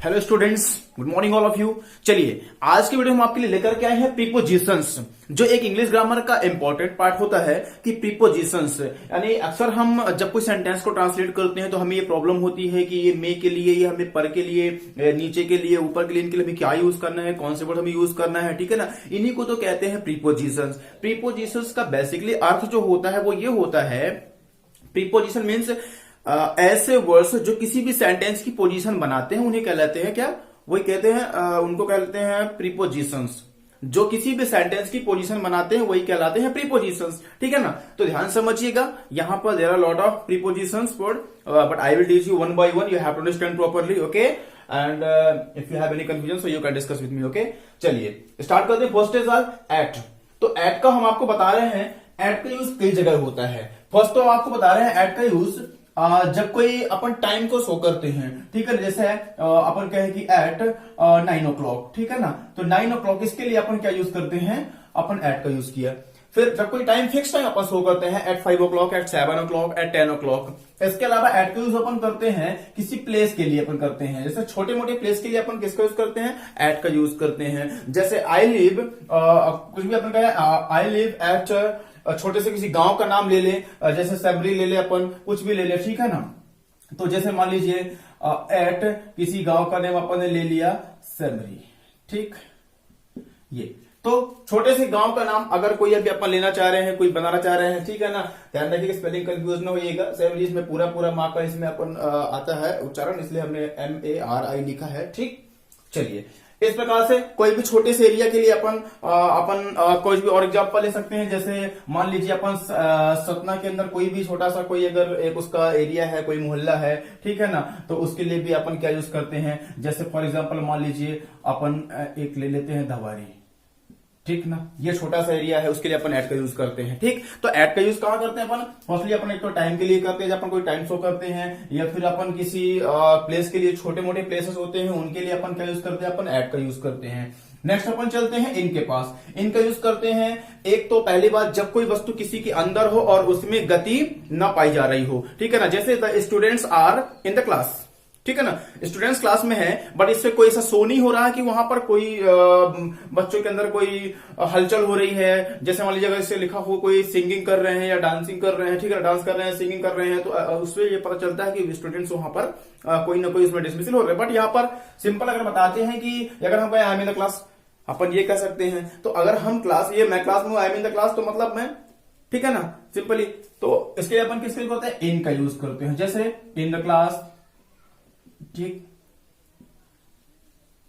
Hello students, good morning all of you. चलिए आज की वीडियो हम आपके लिए लेकर के आए हैं प्रीपोजिशंस, जो एक इंग्लिश ग्रामर का इंपॉर्टेंट पार्ट होता है कि प्रीपोजिशंस यानी अक्सर हम जब कोई सेंटेंस को ट्रांसलेट करते हैं तो हमें ये प्रॉब्लम होती है कि ये मे के लिए, ये हमें पर के लिए, नीचे के लिए, ऊपर के लिए, इनके लिए हमें क्या यूज करना है, कौन से वर्ड हमें यूज करना है, ठीक है ना। इन्हीं को तो कहते हैं प्रीपोजिशंस। प्रीपोजिशंस का बेसिकली अर्थ जो होता है वो ये होता है, प्रीपोजिशन मीन्स ऐसे वर्ड्स जो किसी भी सेंटेंस की पोजीशन बनाते हैं उन्हें कहलाते हैं क्या, वही कहते हैं उनको कहते हैं प्रीपोजिशंस। जो किसी भी सेंटेंस की पोजीशन बनाते हैं वही कहलाते हैं प्रीपोजिशंस, ठीक है ना। तो ध्यान समझिएगा, यहां पर there are lot of prepositions word, but I will teach you one by one, you have to understand properly, okay. And if you have any confusion so you can discuss with me, okay. चलिए start करते हैं। First is are at. तो at का हम आपको बता रहे हैं, एट का यूज कई जगह होता है। फर्स्ट तो हम आपको बता रहे हैं एट का यूज जब कोई अपन टाइम को शो करते हैं, ठीक है। जैसे अपन कहें कि एट 9 o'clock, ठीक है ना। तो 9 o'clock इसके लिए अपन क्या यूज करते हैं, अपन एट का यूज किया। फिर जब कोई टाइम फिक्स टाइम अपन शो करते हैं, eight 5 o'clock, eight 7 o'clock, eight 10 o'clock। इसके अलावा एट का यूज अपन करते हैं किसी प्लेस के लिए अपन करते हैं। जैसे छोटे मोटे प्लेस के लिए अपन किसका यूज करते हैं, एट का यूज करते हैं। जैसे आई लिव, कुछ भी अपन कहें आई लिव एट, छोटे से किसी गांव का नाम ले ले, जैसे सेमरी ले ले, अपन कुछ भी ले ले, ठीक है ना। तो जैसे मान लीजिए एट किसी गांव का नाम अपन ने ले लिया सेमरी, ठीक। ये तो छोटे से गांव का नाम अगर कोई अभी अपन लेना चाह रहे हैं, कोई बनाना चाह रहे हैं, ठीक है ना। ध्यान रखिए स्पेलिंग कंफ्यूज ना होइएगा। सेमरी इसमें पूरा पूरा माँ का इसमें अपन आता है उच्चारण, इसलिए हमने MARI लिखा है, ठीक। चलिए इस प्रकार से कोई भी छोटे से एरिया के लिए अपन कोई भी और एग्जांपल ले सकते हैं। जैसे मान लीजिए अपन सतना के अंदर कोई भी छोटा सा कोई अगर एक उसका एरिया है, कोई मोहल्ला है, ठीक है ना। तो उसके लिए भी अपन क्या यूज करते हैं, जैसे फॉर एग्जांपल मान लीजिए अपन एक ले लेते हैं धवारी, ठीक ना। ये छोटा सा एरिया है, उसके लिए अपन एट का यूज करते हैं, ठीक। तो एट का यूज कहां करते हैं अपन, फर्स्टली अपन एक तो टाइम के लिए करते हैं, जब अपन कोई टाइम शो करते हैं, या फिर अपन किसी प्लेस के लिए, छोटे मोटे प्लेसेस होते हैं उनके लिए अपन क्या यूज करते हैं, अपन एट का यूज करते हैं। नेक्स्ट अपन चलते हैं इनके पास। इनका यूज करते हैं एक तो पहली बात जब कोई वस्तु किसी के अंदर हो और उसमें गति न पाई जा रही हो, ठीक है ना। जैसे the students are in the class, ठीक है ना। स्टूडेंट्स क्लास में है बट इससे कोई ऐसा शो नहीं हो रहा है कि वहां पर कोई बच्चों के अंदर कोई हलचल हो रही है। जैसे मान लीजिए अगर इससे लिखा हो कोई सिंगिंग कर रहे हैं या डांसिंग कर रहे हैं, ठीक है, डांस कर रहे हैं, सिंगिंग कर रहे हैं, तो उससे ये पता चलता है कि स्टूडेंट्स वहां पर कोई ना कोई उसमें डिसमिसल हो रहे हैं। बट यहाँ पर सिंपल अगर बताते हैं कि अगर हम I am in the class, अपन ये कह सकते हैं। तो अगर हम क्लास, ये मैं क्लास में आई एम इन द क्लास, तो मतलब मैं, ठीक है ना, सिंपली। तो इसके लिए अपन किसके लिए करते हैं, इन का यूज करते हैं। जैसे इन द क्लास, ठीक।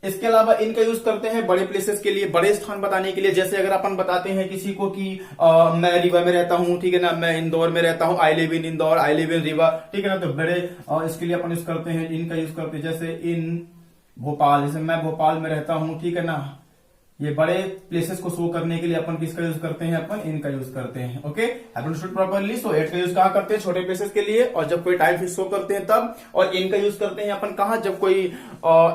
इसके अलावा इनका यूज करते हैं बड़े प्लेसेस के लिए, बड़े स्थान बताने के लिए। जैसे अगर अपन बताते हैं किसी को कि मैं रीवा में रहता हूं, ठीक है ना, मैं इंदौर में रहता हूं, I live in Indore, I live in Rewa, ठीक है ना। तो बड़े इसके लिए अपन यूज करते हैं, इनका यूज करते हैं। जैसे इन भोपाल, जैसे मैं भोपाल में रहता हूं, ठीक है ना। ये बड़े प्लेसेस को शो करने के लिए अपन किसका यूज करते हैं, अपन इनका यूज करते हैं, okay. Understood properly. So at का यूज कहां करते हैं, छोटे प्लेसेस के लिए, और जब कोई टाइम फिक्स शो करते हैं तब। और इनका यूज करते हैं अपन कहां, जब कोई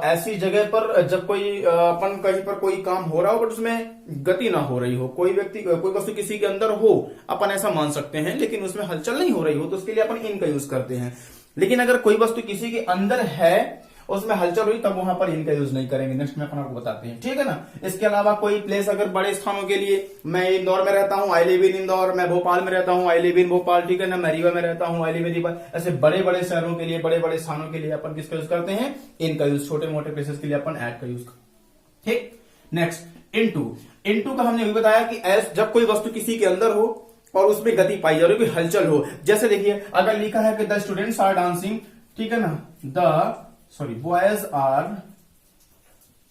ऐसी जगह पर, जब कोई अपन कहीं पर कोई काम हो रहा हो बट उसमें गति ना हो रही हो, कोई व्यक्ति कोई वस्तु किसी के अंदर हो, अपन ऐसा मान सकते हैं, लेकिन उसमें हलचल नहीं हो रही हो, तो उसके लिए अपन इनका यूज करते हैं। लेकिन अगर कोई वस्तु किसी के अंदर है, उसमें हलचल हुई, तब वहां पर इनका यूज नहीं करेंगे। नेक्स्ट में अपन आपको बताते हैं, ठीक है ना। इसके अलावा कोई प्लेस अगर बड़े स्थानों के लिए, मैं इंदौर में रहता हूं, आई लिव इन इंदौर, मैं भोपाल में रहता हूं, आई लिव इन भोपाल, ठीक है ना, मैं रीवा में रहता हूं, आई लिव इन रीवा। ऐसे बड़े बड़े शहरों के लिए, बड़े बड़े स्थानों के लिए अपन किसका यूज करते हैं, इनका यूज। छोटे मोटे प्लेसेस के लिए अपन एट का यूज, ठीक। Next into. इनटू का हमने भी बताया कि जब कोई वस्तु किसी के अंदर हो और उसमें गति पाई जा रही हो, कोई हलचल हो। जैसे देखिए अगर लिखा है कि द स्टूडेंट्स आर डांसिंग, ठीक है ना, बॉयज आर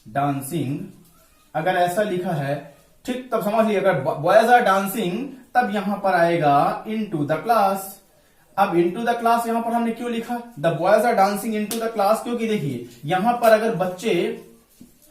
डांसिंग, अगर ऐसा लिखा है, ठीक, तब समझ लीजिए अगर बॉयज आर डांसिंग तब यहां पर आएगा इनटू द क्लास। अब इनटू द क्लास यहां पर हमने क्यों लिखा, the boys are dancing into the class, क्योंकि देखिए यहां पर अगर बच्चे,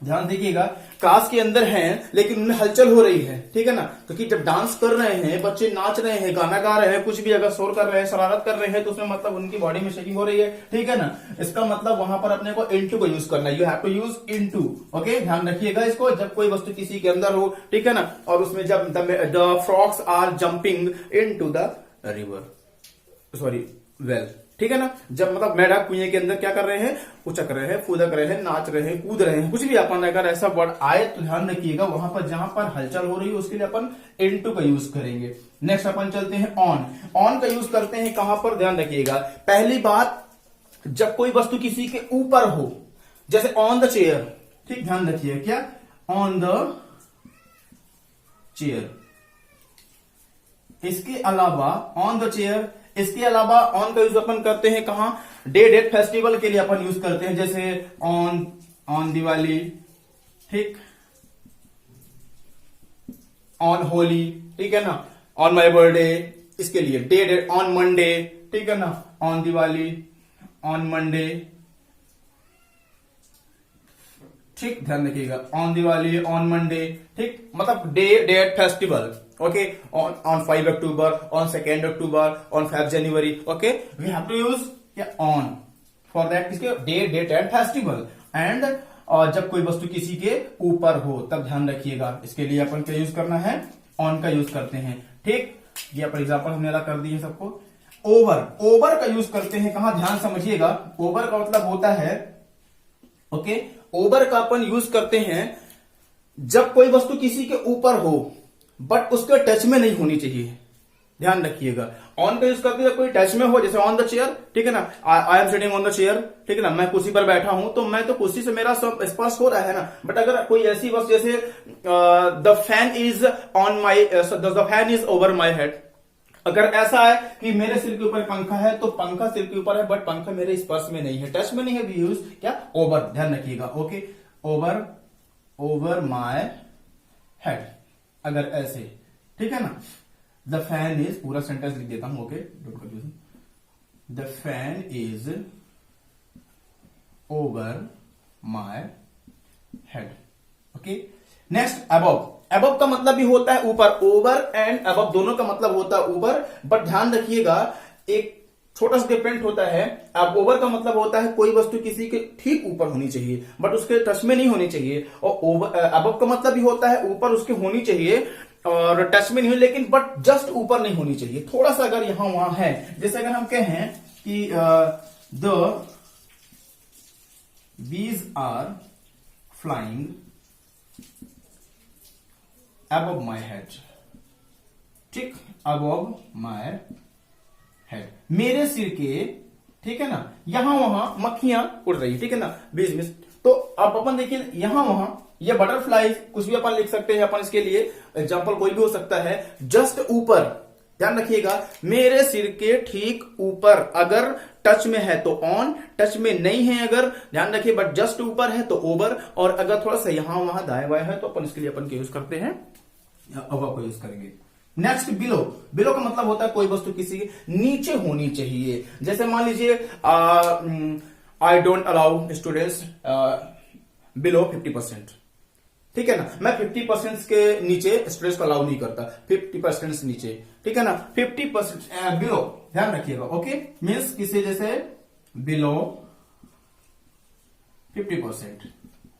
ध्यान देखिएगा, क्लास के अंदर हैं लेकिन उनमें हलचल हो रही है, ठीक है ना। क्योंकि जब डांस कर रहे हैं बच्चे, नाच रहे हैं, गाना गा रहे हैं, कुछ भी अगर शोर कर रहे हैं, शरारत कर रहे हैं, तो उसमें मतलब उनकी बॉडी में शेकिंग हो रही है, ठीक है ना। इसका मतलब वहां पर अपने को इनटू को यूज करना है, you have to use into, okay. ध्यान रखिएगा इसको, जब कोई वस्तु किसी के अंदर हो, ठीक है ना, और उसमें जब the frogs are jumping into the river, sorry well, ठीक है ना। जब मतलब मेढक कुएं के अंदर क्या कर रहे हैं, उचक रहे हैं, फुदक रहे हैं, नाच रहे हैं, कूद रहे हैं, कुछ भी अपन अगर ऐसा वर्ड आए तो ध्यान रखिएगा वहां पर जहां पर हलचल हो रही है उसके लिए अपन इनटू का यूज करेंगे। नेक्स्ट अपन चलते हैं ऑन। ऑन का यूज करते हैं कहां पर, ध्यान रखिएगा। पहली बात, जब कोई वस्तु किसी के ऊपर हो, जैसे ऑन द चेयर, ठीक, ध्यान रखिए, क्या, ऑन द चेयर। इसके अलावा ऑन द चेयर, इसके अलावा ऑन का यूज अपन करते हैं कहां, डे डेट फेस्टिवल के लिए अपन यूज करते हैं, जैसे ऑन दिवाली, ठीक, ऑन होली, ठीक है ना, ऑन माई बर्थडे, इसके लिए डे डेट, ऑन मंडे, ठीक है ना, ऑन दिवाली, ऑन मंडे, ठीक, ध्यान रखिएगा, ऑन दिवाली, ऑन मंडे, ठीक, मतलब day date festival, okay, on 5 October, on 2 October, on 5 January, okay, we have to use on for that, किसके, day date and festival. And जब कोई वस्तु किसी के ऊपर हो तब ध्यान रखिएगा, इसके लिए अपन क्या यूज करना है, ऑन का यूज करते हैं, ठीक। ये अपन एग्जाम्पल हमने अलग कर दिए सबको। ओवर, ओवर का यूज करते हैं कहां, ध्यान समझिएगा। ओवर का मतलब होता है, ओके, ओवर का अपन यूज करते हैं जब कोई वस्तु किसी के ऊपर हो बट उसके टच में नहीं होनी चाहिए, ध्यान रखिएगा। ऑन का यूज करते हैं कोई टच में हो, जैसे ऑन द चेयर, ठीक है ना, I am sitting on the chair, ठीक है ना, मैं कुर्सी पर बैठा हूं तो मैं तो कुर्सी से मेरा सब स्पर्श हो रहा है ना। बट अगर कोई ऐसी वस्तु जैसे the fan is on my, the fan is over my head, अगर ऐसा है कि मेरे सिर के ऊपर पंखा है तो पंखा सिर के ऊपर है बट पंखा मेरे स्पर्श में नहीं है, टच में नहीं है, वी यूज क्या, ओवर, ध्यान रखिएगा, okay, over, over my head, अगर ऐसे, ठीक है ना। द फैन इज, पूरा सेंटेंस लिख देता हूं, okay, don't confuse, the fan is over my head, okay. Next, above. Above का मतलब भी होता है ऊपर, ओवर एंड अबव दोनों का मतलब होता है ऊपर, बट ध्यान रखिएगा एक छोटा सा डिफरेंट होता है। अब ओवर का मतलब होता है कोई वस्तु किसी के ठीक ऊपर होनी चाहिए बट उसके टच में नहीं होनी चाहिए, और ओवर, अबव का मतलब भी होता है ऊपर उसके होनी चाहिए और टच में नहीं हो, लेकिन बट जस्ट ऊपर नहीं होनी चाहिए, थोड़ा सा अगर यहां वहां है। जैसे अगर हम कहें कि the bees are flying above my head, ठीक, above my head, मेरे सिर के, ठीक है ना, यहां वहां मक्खियां उड़ रही, ठीक है ना, बीच में। तो अब अपन देखिए यहां वहां, ये बटरफ्लाई, कुछ भी अपन लिख सकते हैं, अपन इसके लिए एग्जांपल कोई भी हो सकता है। जस्ट ऊपर, ध्यान रखिएगा, मेरे सिर के ठीक ऊपर, अगर टच में है तो ऑन, टच में नहीं है अगर, ध्यान रखिए, बट जस्ट ऊपर है तो ओवर, और अगर थोड़ा सा यहां वहां दाएं बाएं है तो अपन इसके लिए अपन क्या यूज करते हैं, अबव को यूज करेंगे। Next, below. बिलो का मतलब होता है कोई वस्तु किसी के नीचे होनी चाहिए, जैसे मान लीजिए I don't allow students below 50%, ठीक है ना, मैं 50% के नीचे स्टूडेंट्स को अलाउ नहीं करता, 50% नीचे, ठीक है ना, 50% बिलो, ध्यान रखिएगा, ओके, मीन्स किसी जैसे बिलो 50%,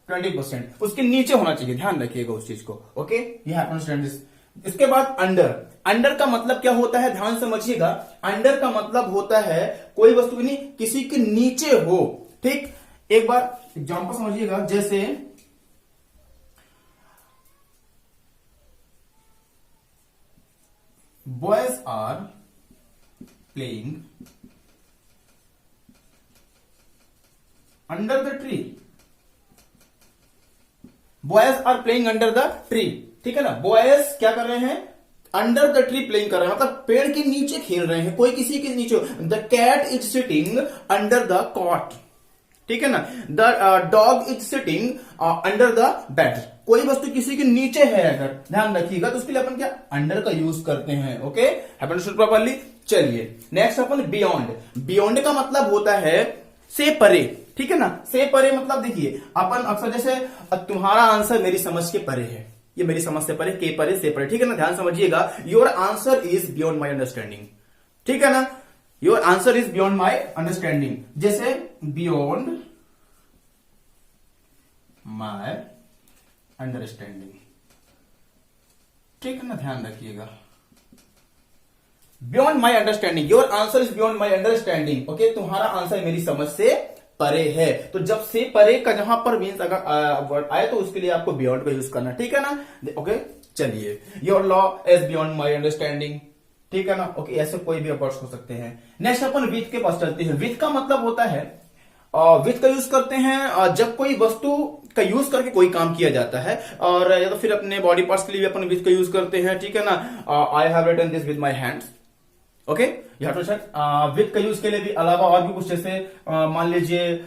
20% उसके नीचे होना चाहिए, ध्यान रखिएगा उस चीज को, ओके, यह अंडरस्टैंड दिस। इसके बाद अंडर। अंडर का मतलब क्या होता है, ध्यान समझिएगा। अंडर का मतलब होता है कोई वस्तु नहीं किसी के नीचे हो, ठीक। एक बार एग्जांपल समझिएगा, जैसे boys are playing under the tree, boys are playing under the tree, ठीक है ना, बॉयज क्या कर रहे हैं, अंडर द ट्री प्लेइंग कर रहे हैं, मतलब पेड़ के नीचे खेल रहे हैं, कोई किसी के नीचे। The cat is sitting under the cot, ठीक है ना, the dog is sitting under the bed, कोई वस्तु किसी के नीचे है अगर, ध्यान रखिएगा, तो उसके लिए अपन क्या अंडर का यूज करते हैं, ओके, हैव अंडरस्टूड प्रॉपर्ली। चलिए नेक्स्ट अपन बियॉन्ड। बियॉन्ड का मतलब होता है से परे, ठीक है ना, से परे मतलब देखिए अपन अक्सर जैसे तुम्हारा आंसर मेरी समझ के परे है, ये मेरी समझ से परे, के परे से परे, ठीक है ना, ध्यान समझिएगा, your answer is beyond my understanding, ठीक है ना, your answer is beyond my understanding, जैसे बियॉन्ड माई अंडरस्टैंडिंग, ठीक है ना, ध्यान रखिएगा, beyond my understanding, your answer is beyond my understanding. Okay, तुम्हारा आंसर मेरी समझ से परे है। तो जब से परे का जहां पर मीन्स अगर वर्ड आए तो उसके लिए आपको बियॉन्ड का यूज करना, ठीक है ना। ओके चलिए, your law is beyond my understanding, ठीक है ना। ओके, ऐसे कोई भी वर्ड्स हो सकते हैं। नेक्स्ट अपन विथ के पास चलते हैं। विथ का मतलब होता है, विथ का यूज करते हैं जब कोई वस्तु का यूज करके कोई काम किया जाता है, और या तो फिर अपने बॉडी पार्ट्स के लिए भी अपन विथ का यूज करते हैं, ठीक है ना। I have written this with my hands. Okay, you too check with का यूज के लिए भी अलावा और भी कुछ, जैसे मान लीजिए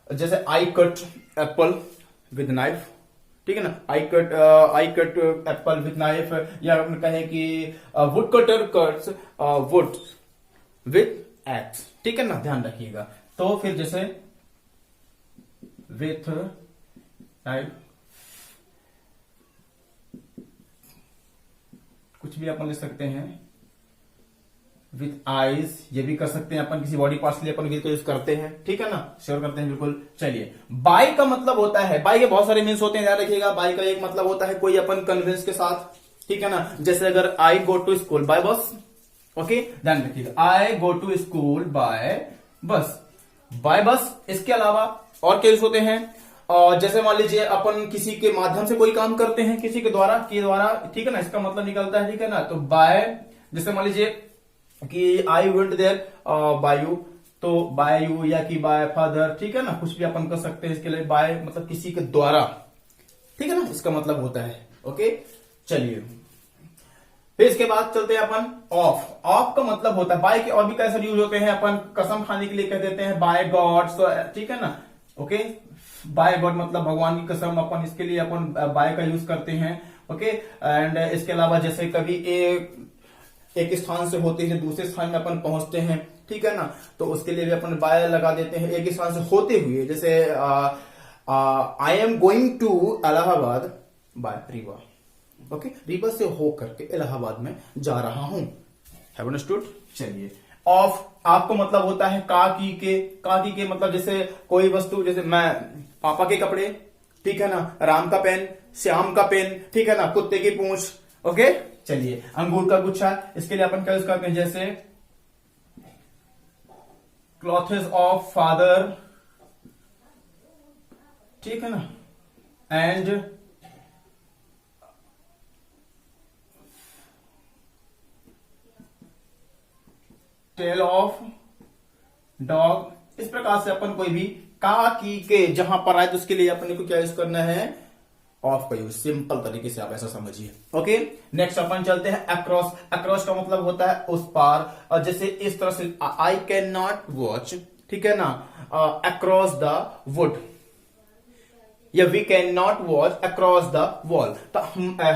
जैसे I cut Apple with knife, ठीक है ना। I cut Apple with knife, या हम कहें कि would cutter cuts would with x, ठीक है ना, ध्यान रखिएगा। तो फिर जैसे विथ नाइफ, कुछ भी अपन लिख सकते हैं। विथ आईज, ये भी कर सकते हैं अपन, किसी बॉडी पार्ट्स के लिए अपन विथ का यूज करते हैं, ठीक है ना, श्योर करते हैं बिल्कुल। चलिए, बाय का मतलब होता है, बाय के बहुत सारे मीन्स होते हैं, ध्यान रखिएगा। बाय का एक मतलब होता है कोई अपन कन्वेंस के साथ, ठीक है ना। जैसे अगर आई गो टू स्कूल बाय बस, ओके, ध्यान रखिएगा, आई गो टू स्कूल बाय बस, बाय बस। इसके अलावा और क्या यूज होते हैं, और जैसे मान लीजिए अपन किसी के माध्यम से कोई काम करते हैं, किसी के द्वारा, ठीक है ना, इसका मतलब निकलता है, ठीक है ना। तो बाय, जैसे मान लीजिए कि I went there by you, तो बाय यू या कि बाय फादर, ठीक है ना, कुछ भी अपन कर सकते हैं इसके लिए। बाय मतलब किसी के द्वारा, ठीक है ना, इसका मतलब होता है। ओके चलिए, फिर इसके बाद चलते हैं अपन ऑफ। ऑफ का मतलब होता है, बाय के और भी कैसे यूज होते हैं, अपन कसम खाने के लिए कह देते हैं बाय गॉड, ठीक है ना। ओके, बाय गॉड मतलब भगवान की कसम, अपन इसके लिए अपन बाय का यूज करते हैं। ओके, एंड इसके अलावा जैसे कभी एक स्थान से होते हुए दूसरे स्थान में अपन पहुंचते हैं, ठीक है ना, तो उसके लिए भी अपन बाय लगा देते हैं। एक स्थान से होते हुए, जैसे I am going to Allahabad by river. Okay, river से हो करके इलाहाबाद में जा रहा हूं। Have understood. चलिए, ऑफ आपको मतलब होता है का की के मतलब जैसे कोई वस्तु, जैसे मैं पापा के कपड़े, ठीक है ना, राम का पेन, श्याम का पेन, ठीक है ना, कुत्ते की पूंछ। ओके चलिए, अंगूर का गुच्छा, इसके लिए अपन क्या यूज करते हैं, जैसे क्लॉथेस ऑफ फादर, ठीक है ना, एंड टेल ऑफ डॉग। इस प्रकार से अपन कोई भी का की के जहां पर आए तो उसके लिए अपने को क्या यूज करना है, ऑफ का यूज। सिंपल तरीके से आप ऐसा समझिए। ओके, नेक्स्ट अपन चलते हैं अक्रॉस। अक्रॉस का मतलब होता है उस पार, और जैसे इस तरह से आई कैन नॉट वॉच, ठीक है ना, अक्रॉस द वुड, या we can not watch across the wall, तो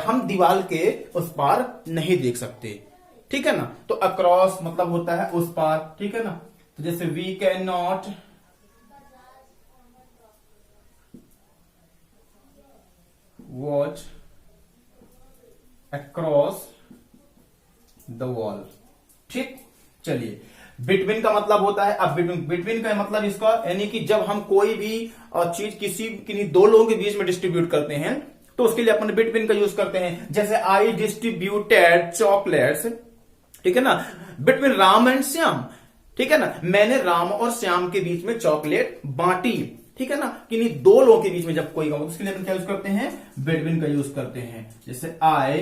हम दीवार के उस पार नहीं देख सकते, ठीक है ना। तो अक्रॉस मतलब होता है उस पार, ठीक है ना। तो जैसे we can not watch across the wall, ठीक। चलिए, बिटवीन का मतलब होता है, अब बिटवीन का मतलब इसका यानी कि जब हम कोई भी चीज किसी दो लोगों के बीच में डिस्ट्रीब्यूट करते हैं तो उसके लिए अपन बिटवीन का यूज करते हैं। जैसे आई डिस्ट्रीब्यूटेड चॉकलेट्स, ठीक है ना, बिटवीन राम एंड श्याम, ठीक है ना, मैंने राम और श्याम के बीच में चॉकलेट बांटी, ठीक है ना। किन्हीं दो लोगों के बीच में जब कोई काम, उसके लिए अपन क्या यूज करते हैं, बिटवीन का यूज करते हैं। जैसे आई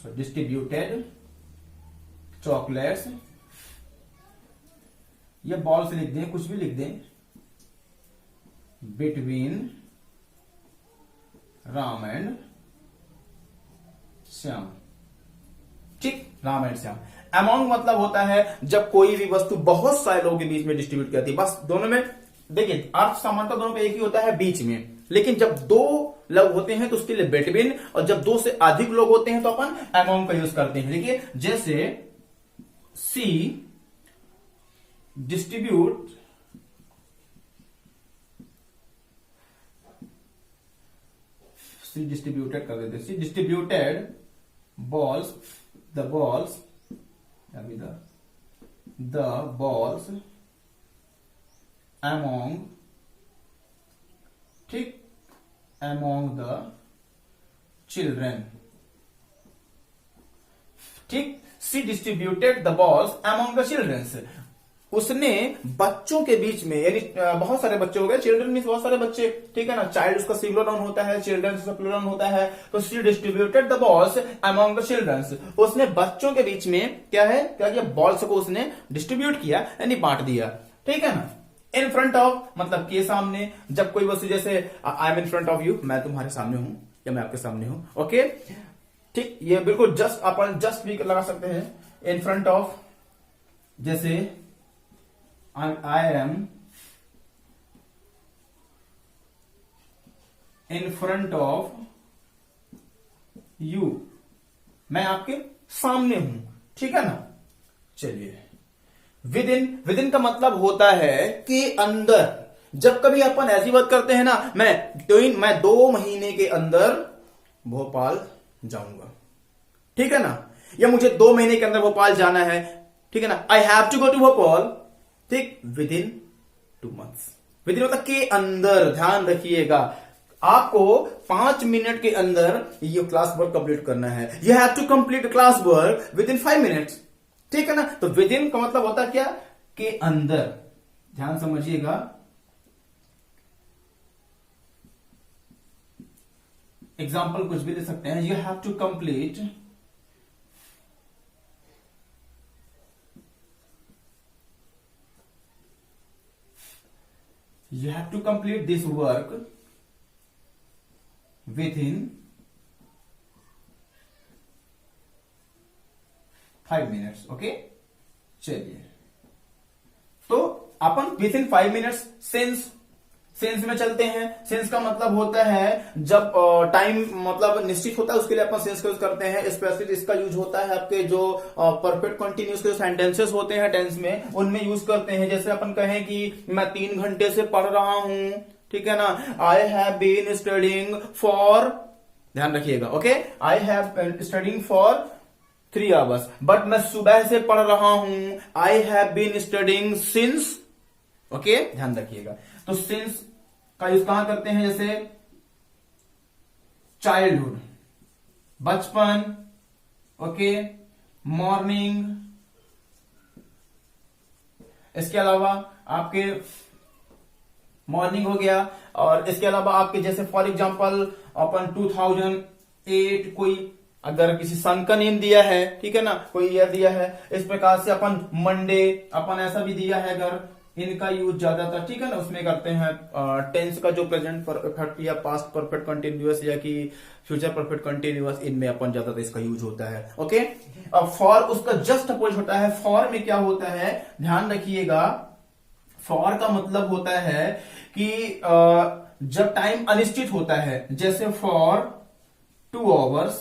डिस्ट्रीब्यूटेड चॉकलेट्स, या बॉल से लिख दें, कुछ भी लिख दें, बिटवीन राम एंड श्याम, ठीक, राम एंड श्याम। अमॉन्ग मतलब होता है जब कोई भी वस्तु बहुत सारे लोगों के बीच में डिस्ट्रीब्यूट की जाती है। बस दोनों में देखिए अर्थ सामान्यतः दोनों का एक ही होता है, बीच में, लेकिन जब दो लोग होते हैं तो उसके लिए बिटवीन, और जब दो से अधिक लोग होते हैं तो अपन अमॉन्ग का यूज करते हैं। देखिए, जैसे सी डिस्ट्रीब्यूटेड कर देते, she distributed balls, the balls among, ठीक, among the children, ठीक, she distributed the balls among the childrens, उसने बच्चों के बीच में, यानी बहुत सारे बच्चे हो गए, चिल्ड्रन मीन्स बहुत सारे बच्चे, ठीक है ना, चाइल्ड उसका सिंगुलर नाउन होता है, चिल्ड्रन उसका प्लूरल होता है, तो she distributed the balls among the childrens, उसने बच्चों के बीच में क्या है, क्या किया, बॉल्स को उसने डिस्ट्रीब्यूट किया, यानी बांट दिया, ठीक है ना। इन फ्रंट ऑफ मतलब के सामने, जब कोई वस्तु, जैसे I am in front of you, मैं तुम्हारे सामने हूं या मैं आपके सामने हूं, ओके, ठीक, ये बिल्कुल जस्ट अपन जस्ट भी लगा सकते हैं। इन फ्रंट ऑफ, जैसे I am in front of you, मैं आपके सामने हूं, ठीक है ना। चलिए, विद इन का मतलब होता है कि अंदर, जब कभी अपन ऐसी बात करते हैं ना, मैं 2 महीने के अंदर भोपाल जाऊंगा, ठीक है ना, या मुझे 2 महीने के अंदर भोपाल जाना है, ठीक है ना, I have to go to Bhopal, ठीक, within 2 months, within मतलब के अंदर, ध्यान रखिएगा, आपको 5 मिनट के अंदर ये क्लास वर्क कंप्लीट करना है, you have to complete class work within 5 minutes, ठीक है ना। तो विद इन का मतलब होता है क्या, के अंदर, ध्यान समझिएगा। एग्जाम्पल कुछ भी दे सकते हैं, you have to complete you have to complete this work within 5 minutes, ओके। चलिए, तो अपन विद इन 5 minutes सेंस में चलते हैं। सेंस का मतलब होता है जब टाइम मतलब निश्चित होता है, उसके लिए अपन सेंस का यूज करते हैं। स्पेशली इसका यूज होता है आपके जो परफेक्ट कंटिन्यूस के जो सेंटेंसेस होते हैं टेंस में, उनमें यूज करते हैं। जैसे अपन कहें कि मैं 3 घंटे से पढ़ रहा हूं, ठीक है ना, I have been studying for, ध्यान रखिएगा, okay, I have been studying for 3 hours, but मैं सुबह से पढ़ रहा हूं, I have been studying since, okay, ध्यान रखिएगा। तो सिंस का यूज कहां करते हैं, जैसे चाइल्डहुड, बचपन, ओके, मॉर्निंग, इसके अलावा आपके मॉर्निंग हो गया, और इसके अलावा आपके जैसे फॉर एग्जांपल अपन 2008 कोई अगर किसी सन का नेम दिया है, ठीक है ना, कोई ईयर दिया है, इस प्रकार से अपन मंडे अपन ऐसा भी दिया है, अगर इनका यूज ज्यादातर, ठीक है ना, उसमें करते हैं टेंस का जो प्रेजेंट परफेक्ट या पास्ट परफेक्ट कंटिन्यूअस या कि फ्यूचर परफेक्ट कंटिन्यूअस, इनमें अपन ज्यादातर इसका यूज होता है, ओके। अब फॉर उसका जस्ट अपोजिट होता है। फॉर में क्या होता है, ध्यान रखिएगा, फॉर का मतलब होता है कि जब टाइम अनिश्चित होता है, जैसे फॉर 2 hours,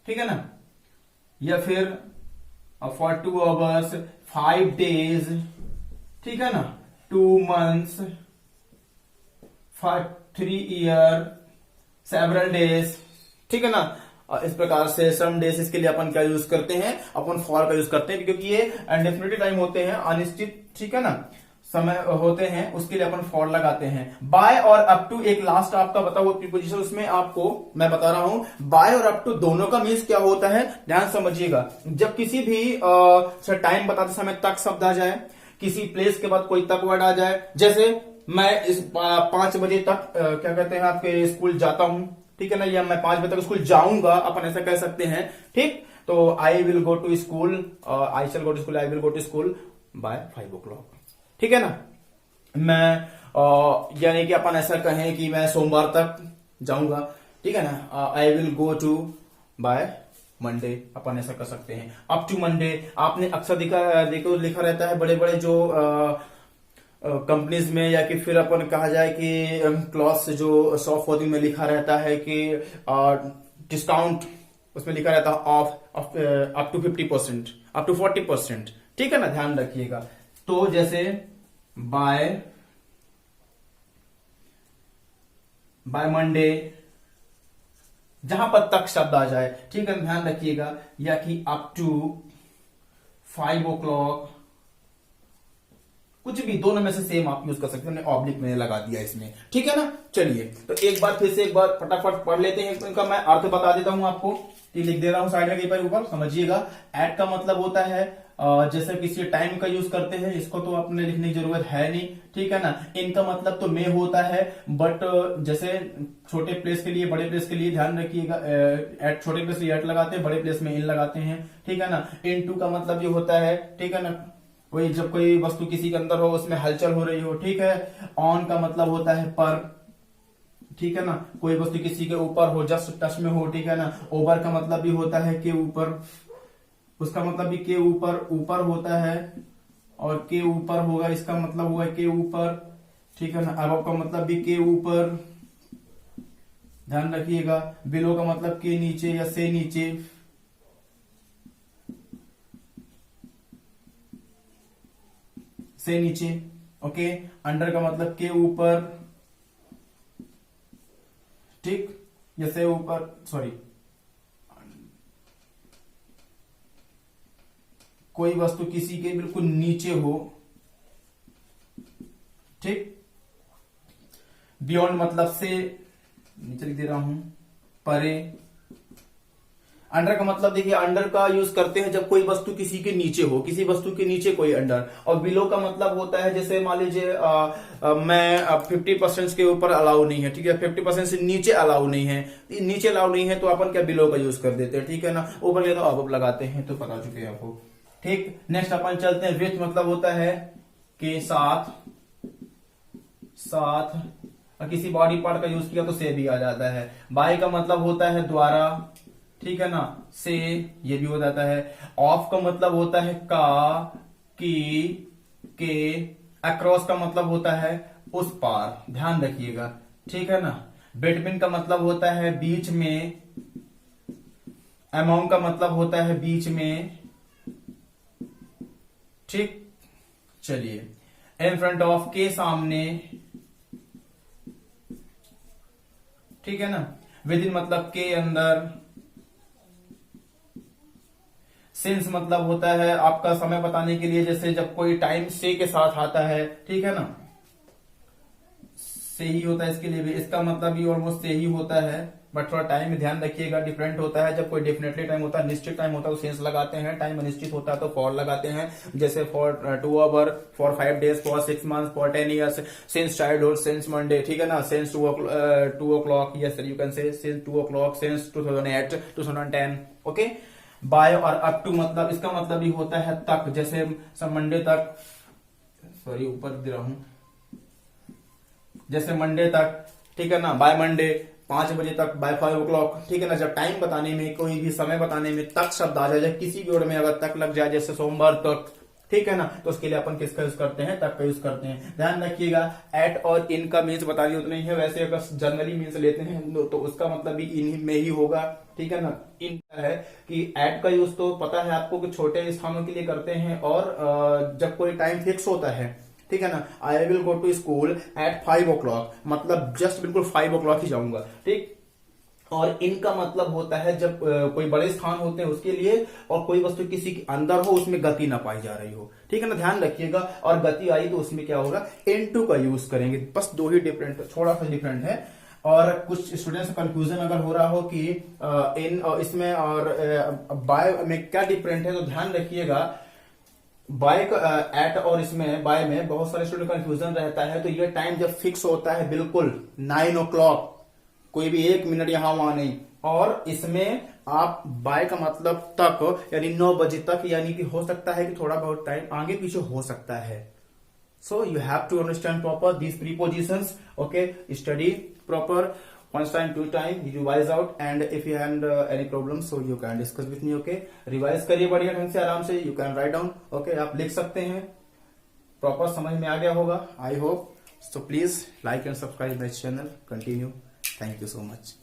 ठीक है ना, या फिर फॉर 2 hours 5 days, ठीक है ना, 2 months, 3 year, several days, ठीक है ना। इस प्रकार से सम डेज, इसके लिए अपन क्या यूज करते हैं, अपन फॉर का यूज करते हैं, क्योंकि ये इंडेफिनिट टाइम होते हैं, अनिश्चित, ठीक है ना, समय होते हैं, उसके लिए अपन फॉर लगाते हैं। बाय और अप टू एक लास्ट आपका बता हुआ प्रीपोजिशन, उसमें आपको मैं बता रहा हूं बाय और अप टू दोनों का मीन्स क्या होता है, ध्यान समझिएगा। जब किसी भी टाइम बताते समय तक शब्द आ जाए, किसी प्लेस के बाद कोई तक वर्ड आ जाए, जैसे मैं इस 5 बजे तक क्या कहते हैं आपके स्कूल जाता हूं, ठीक है ना, या मैं 5 बजे तक स्कूल जाऊंगा, अपन ऐसा कह सकते हैं, ठीक। तो I will go to school, I shall go to school, I will go to school by 5 o'clock, ठीक है ना। मैं यानी कि अपन ऐसा कहें कि मैं सोमवार तक जाऊंगा, ठीक है ना, I will go to by Monday, अपन ऐसा कर सकते हैं। अप टू मंडे आपने अक्सर देखो लिखा रहता है बड़े बड़े जो कंपनीज में, या कि फिर अपन कहा जाए कि क्लॉथ जो शॉप होती में लिखा रहता है कि डिस्काउंट, उसमें लिखा रहता है off up to 50%, up to 40%, ठीक है ना, ध्यान रखिएगा। तो जैसे बाय मंडे, जहां पर तक शब्द आ जाए, ठीक है, ध्यान रखिएगा, या कि अप टू 5 o'clock, कुछ भी, दोनों में से सेम आप यूज कर सकते हैं। ऑब्लिक मैंने लगा दिया इसमें, ठीक है ना। चलिए, तो एक बार फिर से एक बार फटाफट पढ़ लेते हैं, इनका मैं अर्थ बता देता हूं आपको। तो लिख दे रहा हूं साइड में कहीं पर ऊपर, समझिएगा। एट का मतलब होता है जैसे किसी टाइम का यूज करते हैं, इसको तो अपने लिखने की जरूरत है नहीं, ठीक है ना। इन का मतलब तो में होता है, बट जैसे छोटे प्लेस के लिए, बड़े प्लेस के लिए ध्यान रखिएगा, एट छोटे प्लेस के लिए एट लगाते हैं, बड़े प्लेस में इन लगाते हैं, ठीक है ना। इन टू का मतलब ये होता है, ठीक है ना, कोई जब कोई वस्तु किसी के अंदर हो, उसमें हलचल हो रही हो, ठीक है। ऑन का मतलब होता है पर, ठीक है ना, कोई वस्तु किसी के ऊपर हो, जस्ट टच में हो, ठीक है ना। ओवर का मतलब भी होता है के ऊपर, उसका मतलब भी के ऊपर, ऊपर होता है, और के ऊपर होगा, इसका मतलब होगा के ऊपर, ठीक है ना। अब का मतलब भी के ऊपर, ध्यान रखिएगा। बिलो का मतलब के नीचे या से नीचे, से नीचे, ओके। अंडर का मतलब के ऊपर, ठीक, जैसे ऊपर, सॉरी, कोई वस्तु किसी के बिल्कुल नीचे हो, ठीक। बियॉन्ड मतलब से, नीचे लिख दे रहा हूं, परे। अंडर का मतलब देखिए, अंडर का यूज करते हैं जब कोई वस्तु किसी के नीचे हो, किसी वस्तु के नीचे कोई अंडर। और बिलो का मतलब होता है जैसे मान लीजिए मैं 50% के ऊपर अलाउ नहीं है, ठीक है, 50% से नीचे अलाउ नहीं है, नीचे अलाउ नहीं है तो अपन क्या बिलो का यूज कर देते हैं, ठीक है ना। ऊपर गए तो अब लगाते हैं, तो पता चुके हैं आपको, ठीक। नेक्स्ट अपन चलते हैं, विथ मतलब होता है के साथ, साथ, और किसी बॉडी पार्ट का यूज किया तो से भी आ जाता है। बाय का मतलब होता है द्वारा, ठीक है ना, से, ये भी हो जाता है। ऑफ का मतलब होता है का, की, के। अक्रॉस का मतलब होता है उस पार, ध्यान रखिएगा, ठीक है ना। बिटवीन का मतलब होता है बीच में। अमॉन्ग का मतलब होता है बीच में, ठीक। चलिए, इन फ्रंट ऑफ, के सामने, ठीक है ना। विद इन मतलब के अंदर। सिंस मतलब होता है आपका समय बताने के लिए, जैसे जब कोई टाइम से के साथ आता है, ठीक है ना, से ही होता है इसके लिए भी। इसका मतलब भी ऑलमोस्ट से ही होता है, बट थोड़ा टाइम में ध्यान रखिएगा, डिफरेंट होता है। जब कोई डेफिनेटली टाइम होता है, निश्चित टाइम होता है तो सेंस लगाते हैं, टाइम अनिश्चित होता है तो फॉर लगाते हैं। जैसे for 2 hour, for 5 days, for 6 month, for 10 years, since childhood, since Monday, ठीक है ना। Since 2 o'clock, yes you can say since 2 o'clock, since 2008, 2010, okay. By और अप टू मतलब, इसका मतलब भी होता है तक, जैसे मंडे तक, सॉरी ऊपर दे रहा हूं, जैसे मंडे तक, ठीक है ना, बाय मंडे, 5 बजे तक, बाय 5 o'clock, ठीक है ना। जब टाइम बताने में, कोई भी समय बताने में तक शब्द आ जाए, किसी भी वर्ड में अगर तक लग जाए, जैसे सोमवार तक, ठीक है ना, तो उसके लिए अपन किसका यूज करते हैं, तक का यूज करते हैं। ध्यान रखिएगा, एट और इन का मीन्स बतानी उतना ही है, वैसे अगर जनरली मीन्स लेते हैं तो उसका मतलब भी इन में ही होगा, ठीक है ना। इन है कि एट का यूज तो पता है आपको कि छोटे स्थानों के लिए करते हैं, और जब कोई टाइम फिक्स होता है, ठीक है ना। I will go to school at 5 o'clock, मतलब जस्ट बिल्कुल 5 o'clock ही जाऊंगा, ठीक। और इनका मतलब होता है जब कोई बड़े स्थान होते हैं उसके लिए, और कोई वस्तु किसी के अंदर हो, उसमें गति ना पाई जा रही हो, ठीक है ना, ध्यान रखिएगा। और गति आई तो उसमें क्या होगा, इनटू का यूज करेंगे। बस दो ही डिफरेंट, थोड़ा सा डिफरेंट है। और कुछ स्टूडेंट्स कंफ्यूजन अगर हो रहा हो कि इन और इसमें और बाय में क्या डिफरेंट है, तो ध्यान रखिएगा। बाय एट और इसमें बाय में बहुत सारे स्टूडेंट कंफ्यूजन रहता है। तो ये टाइम जब फिक्स होता है बिल्कुल 9 o'clock, कोई भी 1 मिनट यहां वहां नहीं। और इसमें आप बाय का मतलब तक, यानी 9 बजे तक, यानी कि हो सकता है कि थोड़ा बहुत टाइम आगे पीछे हो सकता है। So you have to understand proper these prepositions, okay. Study proper, once time, 2 time, revise out, and if you have any problems, so you can discuss with me, okay। Revise करिए बढ़िया ढंग से, आराम से, you can write down, okay। आप लिख सकते हैं, प्रॉपर समझ में आ गया होगा, I hope. So please like and subscribe my channel, continue, thank you so much।